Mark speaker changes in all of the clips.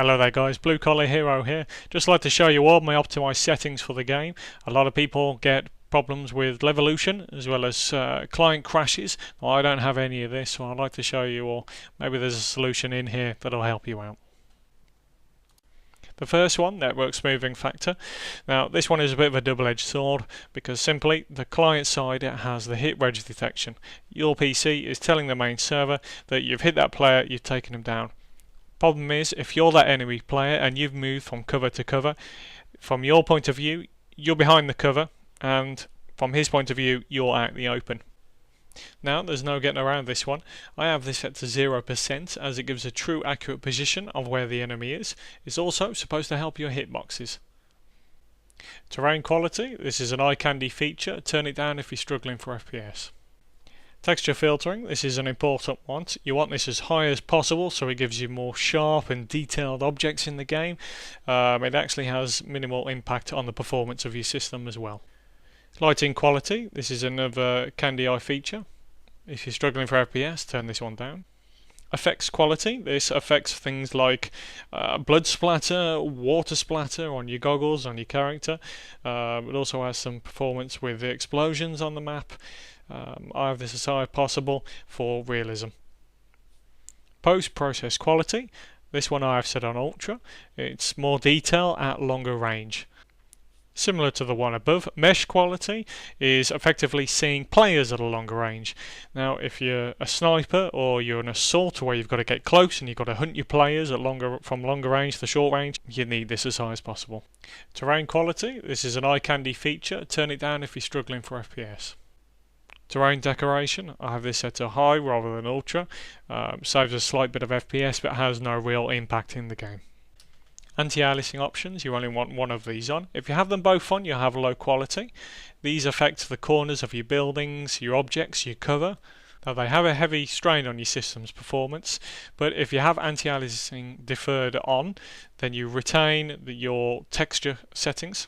Speaker 1: Hello there guys, Blue Collar Hero here. Just like to show you all my optimized settings for the game. A lot of people get problems with levolution as well as client crashes. Well, I don't have any of this, so I'd like to show you all. Maybe there's a solution in here that'll help you out. The first one, network smoothing factor. Now this one is a bit of a double-edged sword because simply the client side it has the hit reg detection. Your PC is telling the main server that you've hit that player, you've taken him down. Problem is, if you're that enemy player and you've moved from cover to cover, from your point of view, you're behind the cover, and from his point of view, you're out in the open. Now, there's no getting around this one. I have this set to 0% as it gives a true accurate position of where the enemy is. It's also supposed to help your hitboxes. Terrain quality, this is an eye candy feature. Turn it down if you're struggling for FPS. Texture filtering, this is an important one. You want this as high as possible so it gives you more sharp and detailed objects in the game. It actually has minimal impact on the performance of your system as well. Lighting quality, this is another candy eye feature. If you're struggling for FPS, turn this one down. Effects quality, this affects things like blood splatter, water splatter on your goggles, on your character. It also has some performance with the explosions on the map. I have this as high as possible for realism. Post-process quality, this one I have set on ultra. It's more detail at longer range. Similar to the one above, mesh quality is effectively seeing players at a longer range. Now if you're a sniper or you're an assault where you've got to get close and you've got to hunt your players at from longer range to short range, you need this as high as possible. Terrain quality, this is an eye candy feature. Turn it down if you're struggling for FPS. Terrain decoration, I have this set to high rather than ultra. Saves a slight bit of FPS but has no real impact in the game. Anti-aliasing options, you only want one of these on. If you have them both on, you'll have low quality. These affect the corners of your buildings, your objects, your cover. Now they have a heavy strain on your system's performance, but if you have anti-aliasing deferred on, then you retain your texture settings.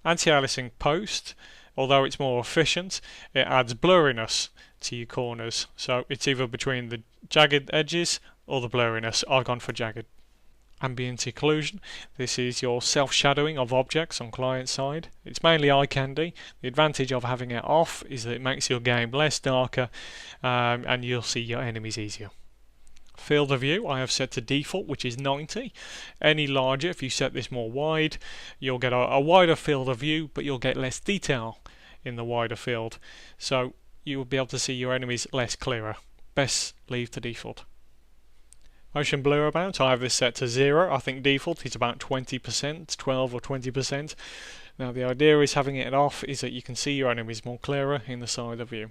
Speaker 1: Anti-aliasing post, although it's more efficient, it adds blurriness to your corners. So it's either between the jagged edges or the blurriness. I've gone for jagged. Ambient Occlusion, this is your self-shadowing of objects on client side. It's mainly eye candy. The advantage of having it off is that it makes your game less darker and you'll see your enemies easier. Field of view I have set to default, which is 90. Any larger, if you set this more wide, you'll get a wider field of view, but you'll get less detail in the wider field. So you will be able to see your enemies less clearer. Best leave to default. Motion blur amount, I have this set to 0. I think default is about 20%, 12 or 20%. Now the idea is having it off is that you can see your enemies more clearer in the side of view.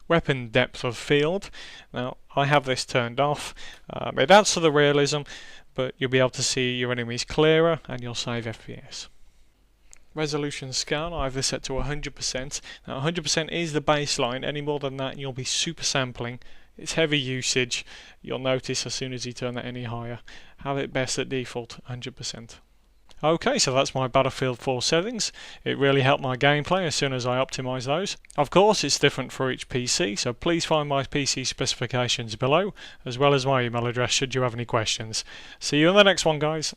Speaker 1: Weapon depth of field, now I have this turned off. It adds to the realism, but you'll be able to see your enemies clearer and you'll save FPS. Resolution scale, I have this set to 100%. Now 100% is the baseline. Any more than that you'll be super sampling. It's heavy usage. You'll notice as soon as you turn that any higher. Have it best at default, 100%. Okay, so that's my Battlefield 4 settings. It really helped my gameplay as soon as I optimise those. Of course, it's different for each PC, so please find my PC specifications below, as well as my email address should you have any questions. See you in the next one, guys.